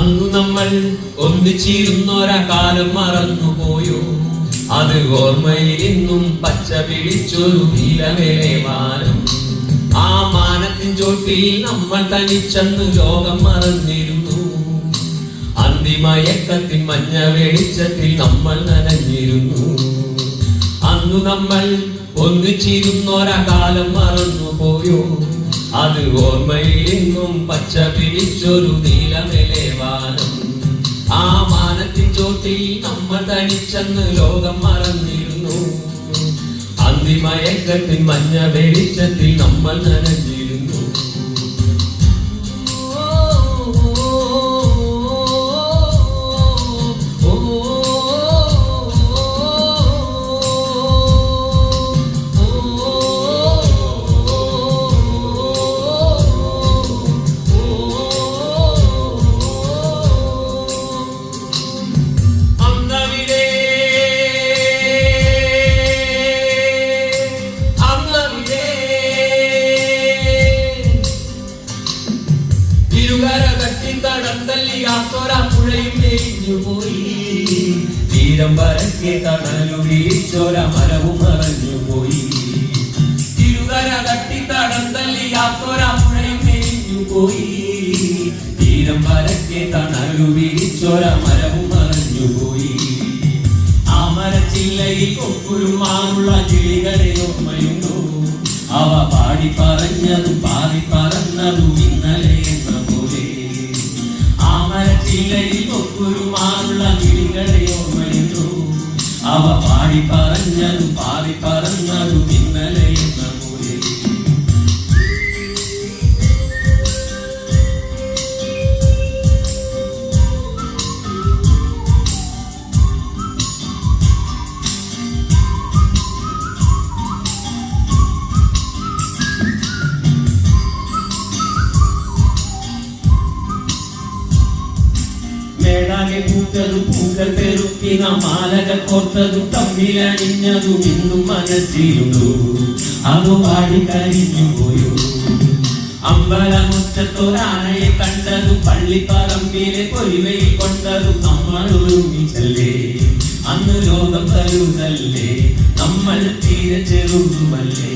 അന്നു നമ്മൾ ഒന്നിച്ചിരുന്നൊരാ കാലം മറന്നുപോയോ? അത് ഓർമ്മയിൽ ഇന്നും പച്ച പിടിച്ചൊരു നീലമേലെ മാനം. ആ മാനത്തിൻ ചോട്ടിൽ നമ്മൾ തനിച്ചെന്ന് ലോകം മറന്നിരുന്നു. അന്തിമയക്കത്തിൻ മഞ്ഞ വെളിച്ചത്തിൽ നമ്മൾ നനഞ്ഞിരുന്നു. അന്നു നമ്മൾ ഒന്നിച്ചിരുന്നൊരാ കാലം മറന്നുപോയോ? അത് ഓർമ്മയിൽ ഇന്നും പച്ച പിടിച്ചൊരു നീലമേലെ വാനം. ആ മാനത്തിൻ ചോട്ടിൽ നമ്മൾ തനിച്ചെന്ന് ലോകം മറന്നിരുന്നു. അന്തിമയക്കത്തിൻ മഞ്ഞ വെളിച്ചത്തിൽ നമ്മൾ നനഞ്ഞിരുന്നു. തീരം വരക്കെ തണലു വീഴ്ചോര മരവും മറഞ്ഞുപോയി. തിരുകര തട്ടി തടം തല്ലിയാത്തോര പുഴയും മേഞ്ഞുപോയി. തീരം വരക്കെ തണലു വീഴ്ചോര മരവും മറഞ്ഞുപോയി. ആ മരച്ചില്ലയിൽ കൊക്കുരുമാനുള്ള കിളികളെ ഓർമ്മയുണ്ടോ? അവ പാടി പറഞ്ഞതും പാടി പറന്നതും ഇന്നലെ എന്ന പോലെ. ആ മരച്ചില്ലയിൽ കൊക്കുരുമാനുള്ള കിളികളെ ഓർമ്മയുണ്ടോ? അവ പാടി പറഞ്ഞതും പാടി പറന്നതും ഇന്നലെ എന്ന പോലെ. മേടാകെ പൂത്തതും പൂക്കൾ പെറുക്കി നാം മാലകൾ കോർത്തതും തമ്മിലണിഞ്ഞതും ഇന്നും മനസ്സിലുണ്ടോ? അത് പാടി കരിഞ്ഞുപോയോ? അമ്പലമുറ്റത്തൊരാനയെ കണ്ടതും പള്ളിപ്പറമ്പിലെ പൊലിവയിൽ കൊണ്ടതും നമ്മൾ ഒരുമിച്ചല്ലേ? അന്ന് ലോകം വലുതല്ലേ, നമ്മൾ തീരെ ചെറുതുമല്ലേ?